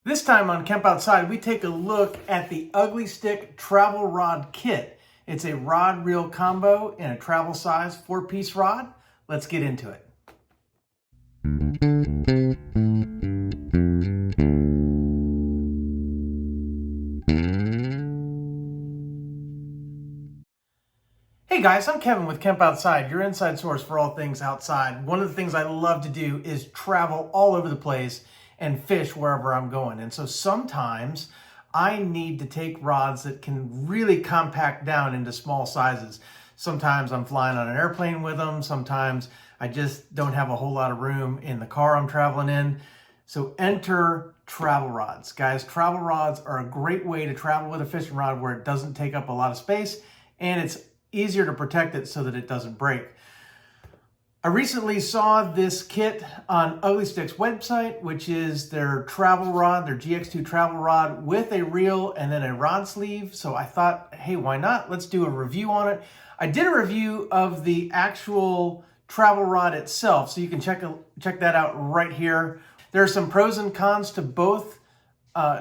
This time on Camp Outside, we take a look at the Ugly Stik Travel Rod Kit. It's a rod reel combo in a travel size 4-piece rod. Let's get into it. Hey guys, I'm Kevin with Camp Outside, your inside source for all things outside. One of the things I love to do is travel all over the place and fish wherever I'm going. And so sometimes I need to take rods that can really compact down into small sizes. Sometimes I'm flying on an airplane with them. Sometimes I just don't have a whole lot of room in the car I'm traveling in. So enter travel rods. Guys, travel rods are a great way to travel with a fishing rod where it doesn't take up a lot of space and it's easier to protect it so that it doesn't break. I recently saw this kit on Ugly Stik's website, which is their travel rod, their GX2 travel rod with a reel and then a rod sleeve. So I thought, hey, why not? Let's do a review on it. I did a review of the actual travel rod itself, so you can check that out right here. There are some pros and cons to both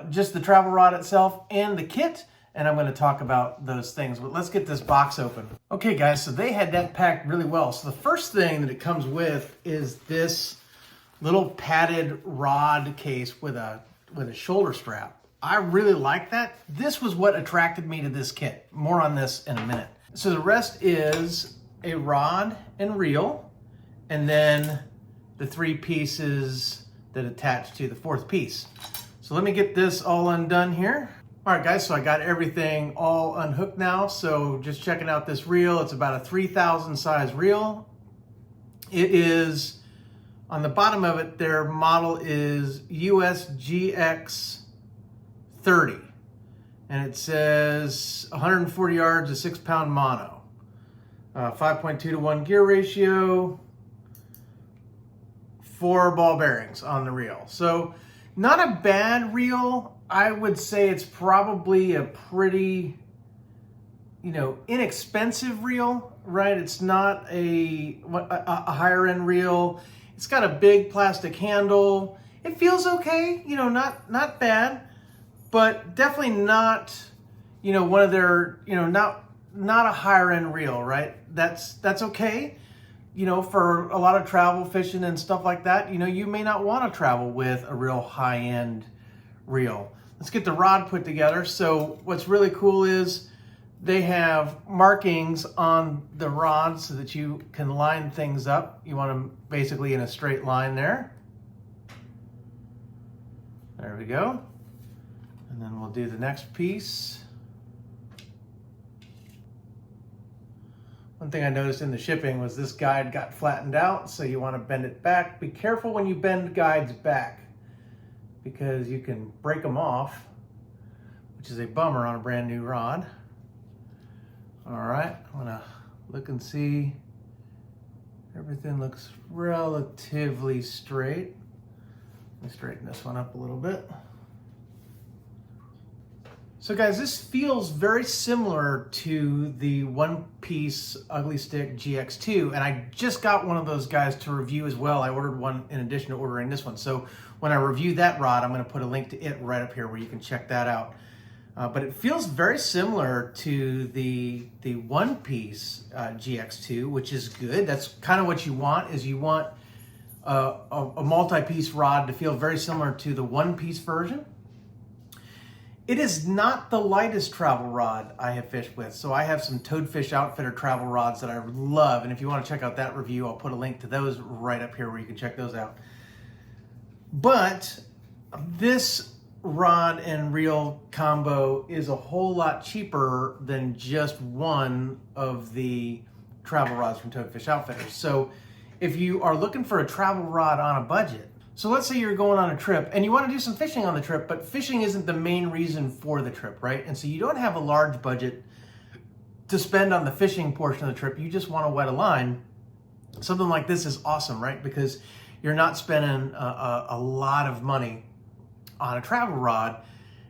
just the travel rod itself and the kit, and I'm going to talk about those things. But let's get this box open. Okay, guys, so they had that packed really well. So the first thing that it comes with is this little padded rod case with a shoulder strap. I really like that. This was what attracted me to this kit. More on this in a minute. So the rest is a rod and reel, and then the 3 pieces that attach to the 4th piece. So let me get this all undone here. All right, guys, so I got everything all unhooked now. So just checking out this reel. It's about a 3,000 size reel. It is, on the bottom of it, their model is US GX30. And it says 140 yards, a 6-pound mono. 5.2 to 1 gear ratio. 4 ball bearings on the reel. So not a bad reel. I would say it's probably a pretty, inexpensive reel, right? It's not a higher end reel. It's got a big plastic handle. It feels okay, not bad, but definitely not, one of their, not a higher end reel, right? That's okay. For a lot of travel fishing and stuff like that, you may not want to travel with a real high end reel. Let's get the rod put together. So what's really cool is they have markings on the rod so that you can line things up. You want them basically in a straight line there. There we go. And then we'll do the next piece. One thing I noticed in the shipping was this guide got flattened out, so you want to bend it back. Be careful when you bend guides back, because you can break them off, which is a bummer on a brand new rod. All right, I'm gonna look and see. Everything looks relatively straight. Let me straighten this one up a little bit. So guys, this feels very similar to the 1-piece Ugly Stik GX2, and I just got one of those guys to review as well. I ordered one in addition to ordering this one. So when I review that rod, I'm going to put a link to it right up here where you can check that out. But it feels very similar to the 1-piece GX2, which is good. That's kind of what you want, is you want a multi-piece rod to feel very similar to the 1-piece version. It is not the lightest travel rod I have fished with. So I have some Toadfish Outfitter travel rods that I love. And if you want to check out that review, I'll put a link to those right up here where you can check those out. But this rod and reel combo is a whole lot cheaper than just one of the travel rods from Toadfish Outfitters. So if you are looking for a travel rod on a budget, so let's say you're going on a trip and you want to do some fishing on the trip, but fishing isn't the main reason for the trip, right? And so you don't have a large budget to spend on the fishing portion of the trip. You just want to wet a line. Something like this is awesome, right? Because you're not spending a lot of money on a travel rod.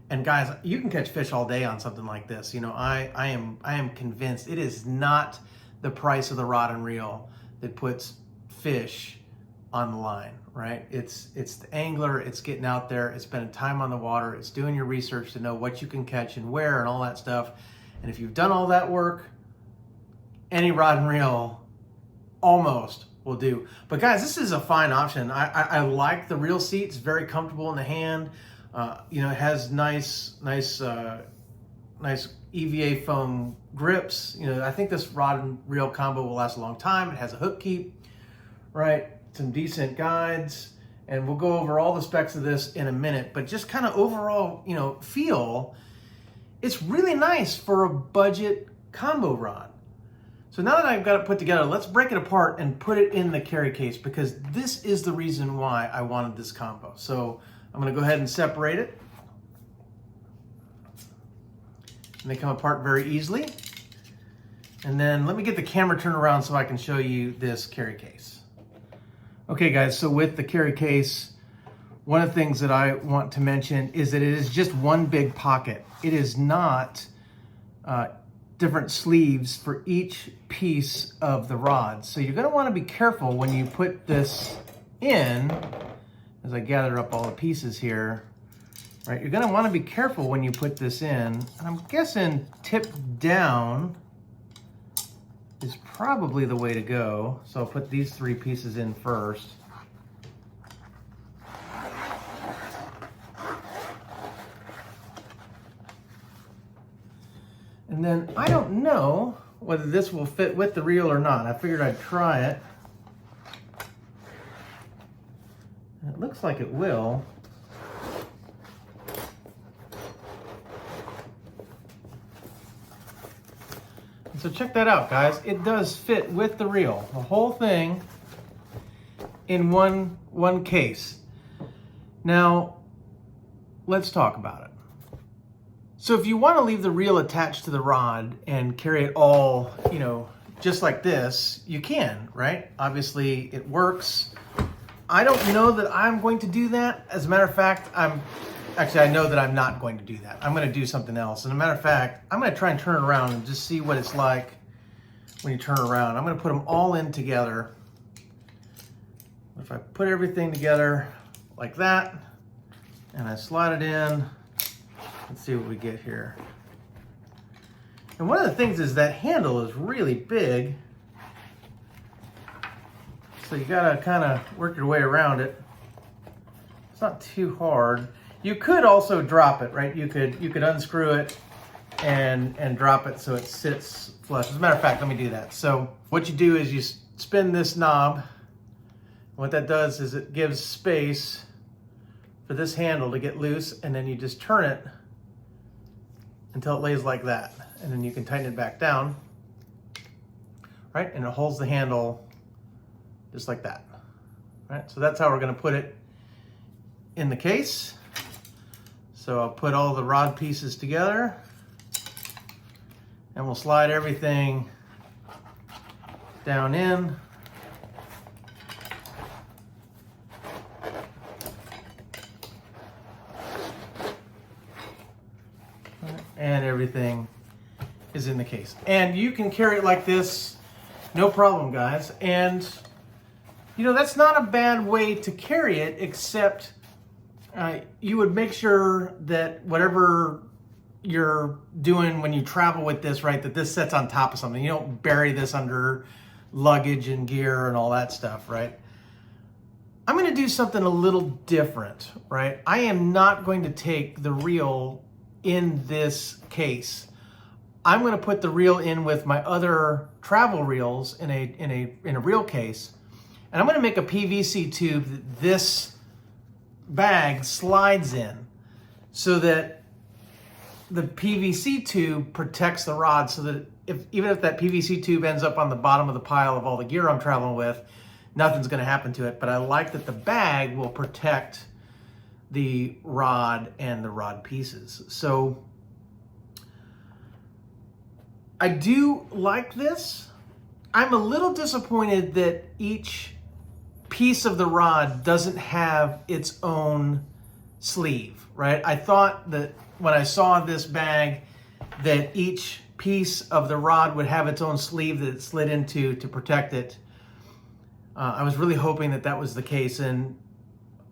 And guys, you can catch fish all day on something like this. I am convinced it is not the price of the rod and reel that puts fish on the line, right? It's the angler, it's getting out there, it's spending time on the water, it's doing your research to know what you can catch and where and all that stuff. And if you've done all that work, any rod and reel almost will do. But guys, this is a fine option. I like the reel seat. It's very comfortable in the hand. You know, it has nice EVA foam grips. You know, I think this rod and reel combo will last a long time. It has a hook keep, right? Some decent guides, and we'll go over all the specs of this in a minute, but just kind of overall, you know, feel, it's really nice for a budget combo rod. So now that I've got it put together, let's break it apart and put it in the carry case, because this is the reason why I wanted this combo. So I'm gonna go ahead and separate it. And they come apart very easily. And then let me get the camera turned around so I can show you this carry case. Okay guys, so with the carry case, one of the things that I want to mention is that it is just one big pocket. It is not different sleeves for each piece of the rod. So you're gonna wanna be careful when you put this in, as I gather up all the pieces here, right? You're gonna wanna be careful when you put this in. And I'm guessing tip down is probably the way to go. So I'll put these three pieces in first. And then I don't know whether this will fit with the reel or not. I figured I'd try it. It looks like it will. So check that out, guys. It does fit with the reel, the whole thing in one case. Now, let's talk about it. So if you want to leave the reel attached to the rod and carry it all, you know, just like this, you can, right? Obviously, it works. I don't know that I'm going to do that. As a matter of fact, I know that I'm not going to do that. I'm going to do something else. As a matter of fact, I'm going to try and turn it around and just see what it's like when you turn around. I'm going to put them all in together. If I put everything together like that, and I slide it in, let's see what we get here. And one of the things is that handle is really big. So you gotta kind of work your way around it. It's not too hard. You could also drop it, right? You could unscrew it and drop it so it sits flush. As a matter of fact, let me do that. So what you do is you spin this knob. What that does is it gives space for this handle to get loose, and then you just turn it until it lays like that. And then you can tighten it back down, right? And it holds the handle just like that, right? So that's how we're gonna put it in the case. So I'll put all the rod pieces together, and we'll slide everything down in. And everything is in the case. And you can carry it like this, no problem, guys. And you know, that's not a bad way to carry it, except you would make sure that whatever you're doing when you travel with this, right, that this sits on top of something. You don't bury this under luggage and gear and all that stuff, right? I'm gonna do something a little different, right? I am not going to take the reel in this case. I'm going to put the reel in with my other travel reels in a reel case, and I'm going to make a PVC tube that this bag slides in, so that the PVC tube protects the rod, so that even if that PVC tube ends up on the bottom of the pile of all the gear I'm traveling with, nothing's going to happen to it. But I like that the bag will protect the rod and the rod pieces. So I do like this. I'm a little disappointed that each piece of the rod doesn't have its own sleeve, right? I thought that when I saw this bag that each piece of the rod would have its own sleeve that it slid into to protect it. I was really hoping that that was the case, and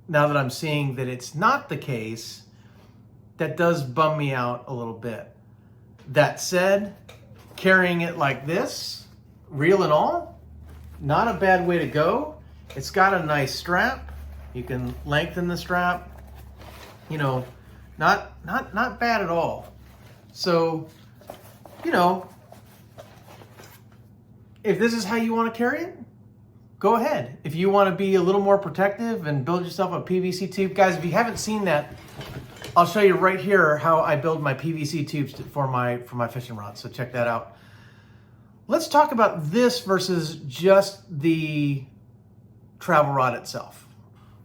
now that I'm seeing that it's not the case, that does bum me out a little bit. That said, carrying it like this, reel and all, not a bad way to go. It's got a nice strap. You can lengthen the strap. You know, not bad at all. So, you know, if this is how you want to carry it, go ahead. If you want to be a little more protective and build yourself a PVC tube, guys, if you haven't seen that, I'll show you right here how I build my PVC tubes for my fishing rods. So check that out. Let's talk about this versus just the travel rod itself.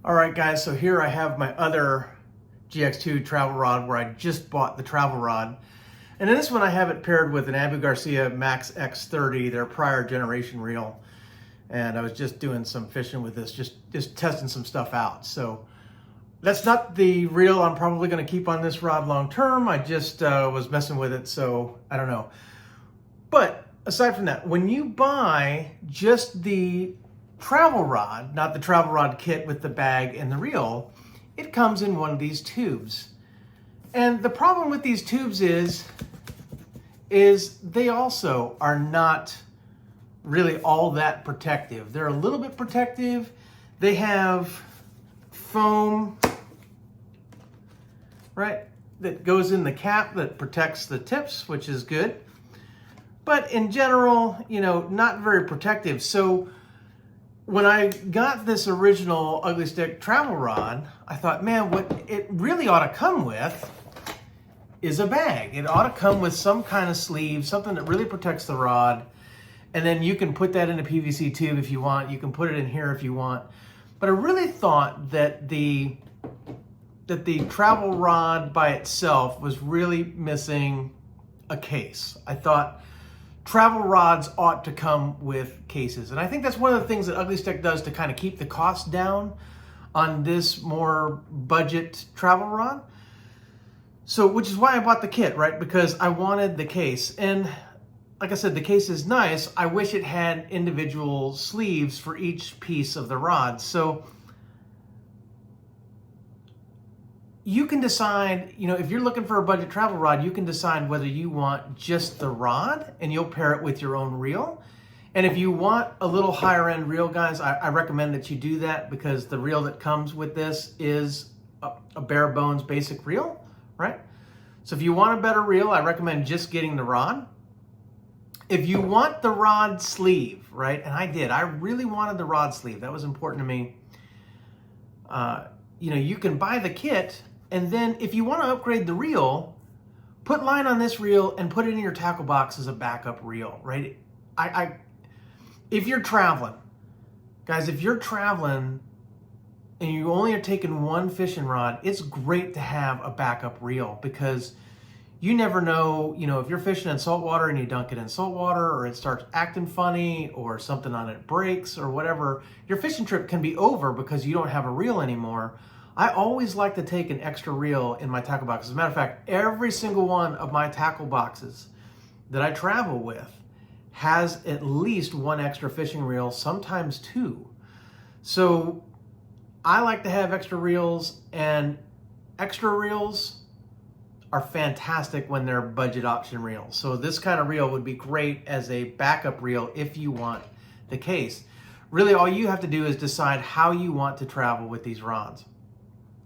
All right, guys, so here I have my other GX2 travel rod where I just bought the travel rod. And in this one, I have it paired with an Abu Garcia Max X30, their prior generation reel. And I was just doing some fishing with this, just testing some stuff out. So that's not the reel I'm probably going to keep on this rod long term. I just was messing with it, so I don't know. But aside from that, when you buy just the travel rod, not the travel rod kit with the bag and the reel, it comes in one of these tubes. And the problem with these tubes is they also are not really all that protective. They're a little bit protective. They have foam, right, that goes in the cap that protects the tips, which is good. But in general, you know, not very protective. So when I got this original Ugly Stik travel rod, I thought, man, what it really ought to come with is a bag. It ought to come with some kind of sleeve, something that really protects the rod. And then you can put that in a PVC tube if you want. You can put it in here if you want. But I really thought that the travel rod by itself was really missing a case. I thought travel rods ought to come with cases. And I think that's one of the things that Ugly Stik does to kind of keep the cost down on this more budget travel rod. So, which is why I bought the kit, right? Because I wanted the case. And like I said, the case is nice. I wish it had individual sleeves for each piece of the rod. So you can decide, you know, if you're looking for a budget travel rod, you can decide whether you want just the rod and you'll pair it with your own reel. And if you want a little higher end reel, guys, I recommend that you do that because the reel that comes with this is a bare bones basic reel, right? So if you want a better reel, I recommend just getting the rod. If you want the rod sleeve, right, and I did, I really wanted the rod sleeve. That was important to me. You know, you can buy the kit, and then if you want to upgrade the reel, put line on this reel and put it in your tackle box as a backup reel, right? If you're traveling, guys, if you're traveling and you only are taking one fishing rod, it's great to have a backup reel because you never know, you know, if you're fishing in salt water and you dunk it in salt water or it starts acting funny or something on it breaks or whatever, your fishing trip can be over because you don't have a reel anymore. I always like to take an extra reel in my tackle box. As a matter of fact, every single one of my tackle boxes that I travel with has at least one extra fishing reel, sometimes two. So I like to have extra reels, and extra reels are fantastic when they're budget option reels. So this kind of reel would be great as a backup reel if you want the case. Really, all you have to do is decide how you want to travel with these rods.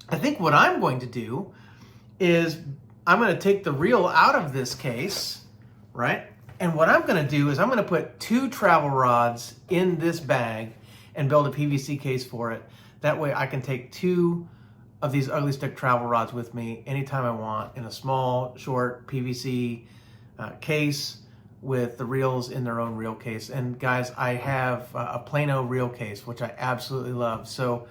I think what I'm going to do is I'm going to take the reel out of this case, right? And what I'm going to do is I'm going to put two travel rods in this bag and build a PVC case for it. That way I can take two of these Ugly Stik travel rods with me anytime I want in a small, short PVC case with the reels in their own reel case. And guys, I have a Plano reel case, which I absolutely love. So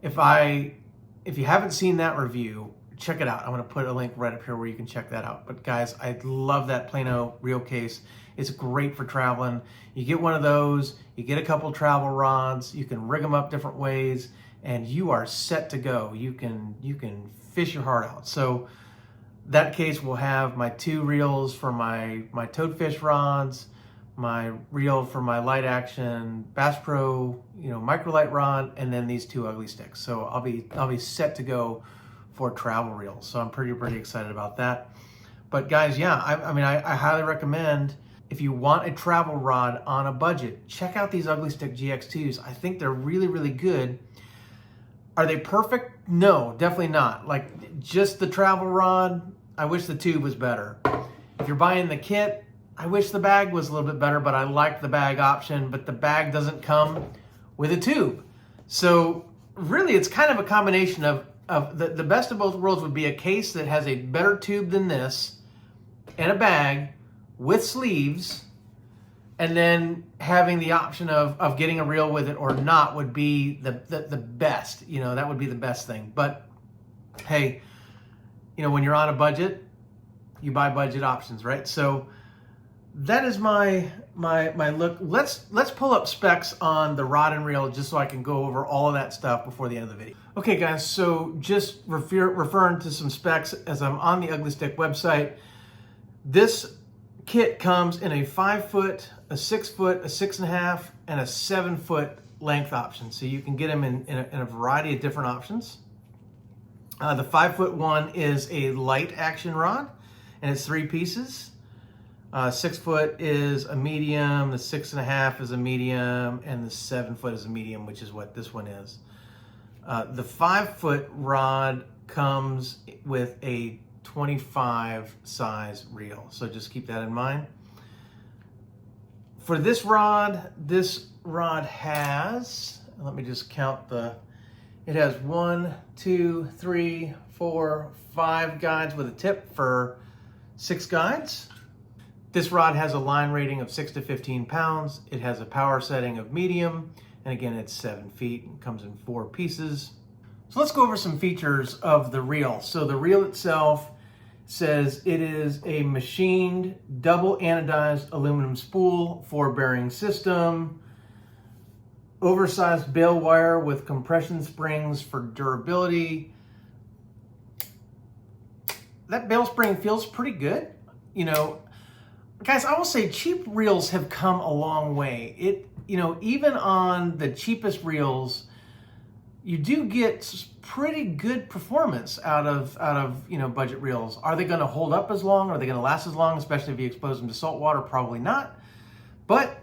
if you haven't seen that review, check it out. I'm going to put a link right up here where you can check that out. But guys, I love that Plano reel case. It's great for traveling. You get one of those, you get a couple travel rods, you can rig them up different ways, and you are set to go. You can fish your heart out. So that case will have my two reels for my toadfish rods, my reel for my light action Bass Pro, microlight rod, and then these two Ugly Stiks. So I'll be set to go for travel reels. So I'm pretty excited about that. But guys, yeah, I highly recommend, if you want a travel rod on a budget, check out these Ugly Stik GX2s. I think they're really good. Are they perfect? No, definitely not. Like, just the travel rod, I wish the tube was better. If you're buying the kit, I wish the bag was a little bit better, but I like the bag option, but the bag doesn't come with a tube. So really, it's kind of a combination of the best of both worlds would be a case that has a better tube than this, and a bag with sleeves, and then having the option of getting a reel with it or not would be the best. That would be the best thing. But hey, when you're on a budget, you buy budget options, right? So that is my look. Let's pull up specs on the rod and reel just so I can go over all of that stuff before the end of the video. Okay guys, so just referring to some specs as I'm on the Ugly Stik website. This kit comes in a 5 foot, a 6 foot, a 6.5, and a 7 foot length option. So you can get them in a variety of different options. The 5 foot one is a light action rod, and it's 3 pieces. 6 foot is a medium, the 6.5 is a medium, and the 7 foot is a medium, which is what this one is. The 5 foot rod comes with a 25 size reel, so just keep that in mind. For this rod has, let me just count it has 1, 2, 3, 4, 5 guides with a tip for 6 guides. This rod has a line rating of 6 to 15 pounds. It has a power setting of medium, and again, it's 7 feet and comes in 4 pieces. So let's go over some features of the reel. So the reel itself says it is a machined double anodized aluminum spool, 4-bearing system, oversized bale wire with compression springs for durability. That bale spring feels pretty good. Guys, I will say cheap reels have come a long way. Even on the cheapest reels, you do get pretty good performance out of budget reels. Are they going to hold up as long? Are they going to last as long, especially if you expose them to salt water? Probably not. But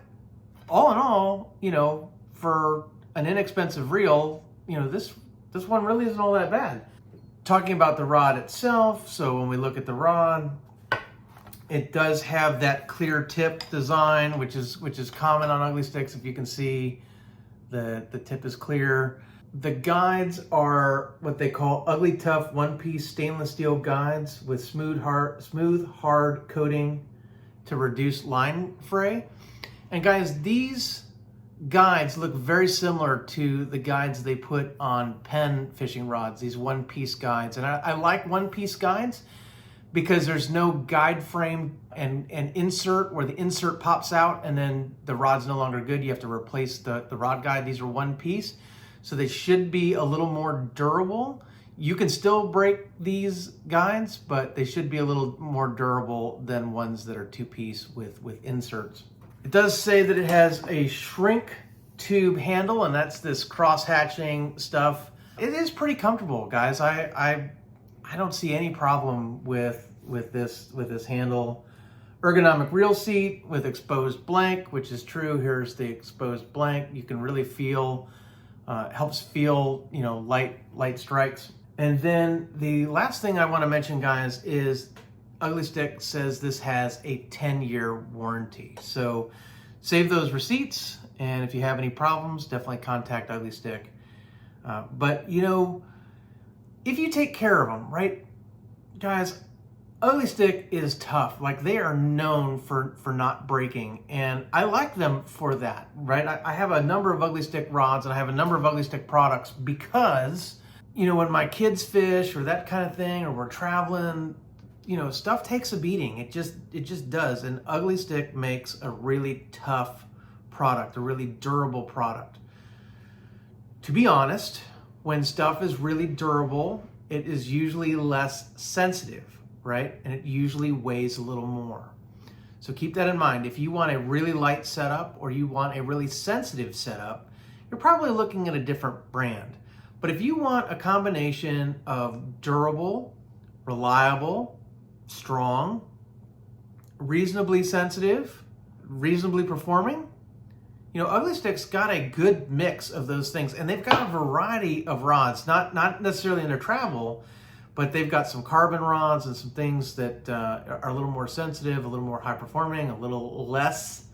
all in all, for an inexpensive reel, this one really isn't all that bad. Talking about the rod itself, so when we look at the rod, it does have that clear tip design, which is common on Ugly Stiks. If you can see, the tip is clear. The guides are what they call Ugly Tough one-piece stainless steel guides with smooth hard coating to reduce line fray. And guys, these guides look very similar to the guides they put on Penn fishing rods, these one-piece guides. And I like one-piece guides because there's no guide frame and insert where the insert pops out and then the rod's no longer good. You have to replace the rod guide. These are one piece, so they should be a little more durable. You can still break these guides, but they should be a little more durable than ones that are 2-piece with inserts. It does say that it has a shrink tube handle, and that's this cross-hatching stuff. It is pretty comfortable, guys. I don't see any problem with this handle. Ergonomic reel seat with exposed blank, which is true. Here's the exposed blank. You can really feel, helps feel, light strikes. And then the last thing I want to mention, guys, is Ugly Stik says this has a 10-year warranty. So save those receipts, and if you have any problems, definitely contact Ugly Stik. But if you take care of them, right, guys, Ugly Stik is tough. Like, they are known for not breaking, and I like them for that, right? I have a number of Ugly Stik rods, and I have a number of Ugly Stik products because, when my kids fish or that kind of thing, or we're traveling, stuff takes a beating. It just does. And Ugly Stik makes a really tough product, a really durable product. To be honest, when stuff is really durable, it is usually less sensitive, right? And it usually weighs a little more. So keep that in mind. If you want a really light setup or you want a really sensitive setup, you're probably looking at a different brand. But if you want a combination of durable, reliable, strong, reasonably sensitive, reasonably performing, you know, Ugly Stik's got a good mix of those things, and they've got a variety of rods, not necessarily in their travel, but they've got some carbon rods and some things that are a little more sensitive, a little more high performing, a little less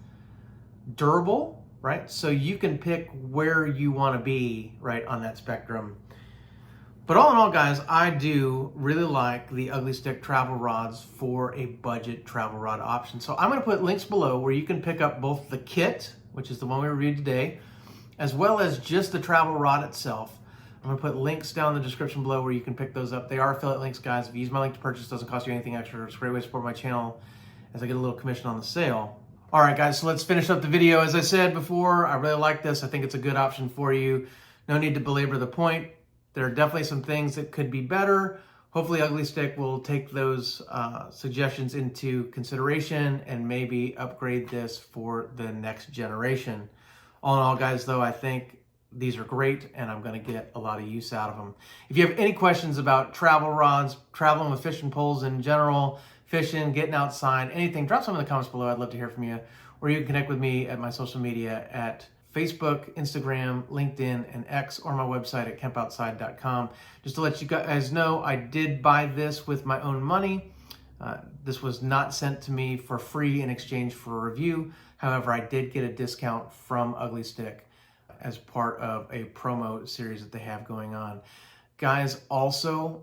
durable, right? So you can pick where you want to be, right, on that spectrum. But all in all, guys, I do really like the Ugly Stik travel rods for a budget travel rod option. So I'm going to put links below where you can pick up both the kit, which is the one we reviewed today, as well as just the travel rod itself. I'm going to put links down in the description below where you can pick those up. They are affiliate links, guys. If you use my link to purchase, it doesn't cost you anything extra. It's a great way to support my channel as I get a little commission on the sale. All right, guys, so let's finish up the video. As I said before, I really like this. I think it's a good option for you. No need to belabor the point. There are definitely some things that could be better. Hopefully Ugly Stik will take those suggestions into consideration and maybe upgrade this for the next generation. All in all, guys, though, I think these are great and I'm going to get a lot of use out of them. If you have any questions about travel rods, traveling with fishing poles in general, fishing, getting outside, anything, drop some in the comments below. I'd love to hear from you. Or you can connect with me at my social media at Facebook, Instagram, LinkedIn, and X, or my website at kempoutside.com. Just to let you guys know, I did buy this with my own money. This was not sent to me for free in exchange for a review. However, I did get a discount from Ugly Stik as part of a promo series that they have going on. Guys, also,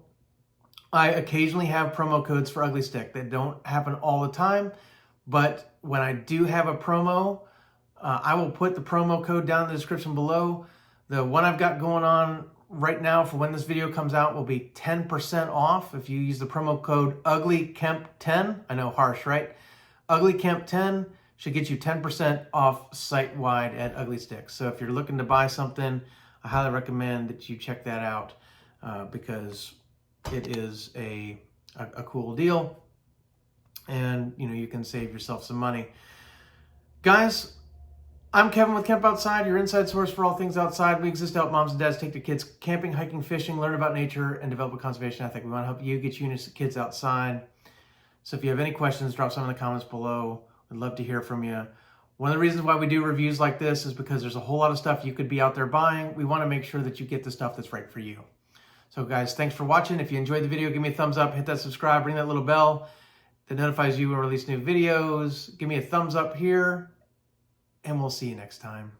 I occasionally have promo codes for Ugly Stik. They don't happen all the time, but when I do have a promo, I will put the promo code down in the description below. The one I've got going on right now for when this video comes out will be 10% off if you use the promo code UGLYKEMP10. I know, harsh, right? UGLYKEMP10 should get you 10% off site-wide at Ugly Stik. So if you're looking to buy something, I highly recommend that you check that out because it is a cool deal, and you know, you can save yourself some money. Guys, I'm Kevin with Camp Outside, your inside source for all things outside. We exist to help moms and dads take their kids camping, hiking, fishing, learn about nature, and develop a conservation ethic. We want to help you get you and your kids outside. So if you have any questions, drop some in the comments below. We'd love to hear from you. One of the reasons why we do reviews like this is because there's a whole lot of stuff you could be out there buying. We want to make sure that you get the stuff that's right for you. So guys, thanks for watching. If you enjoyed the video, give me a thumbs up, hit that subscribe, ring that little bell that notifies you when we release new videos. Give me a thumbs up here, and we'll see you next time.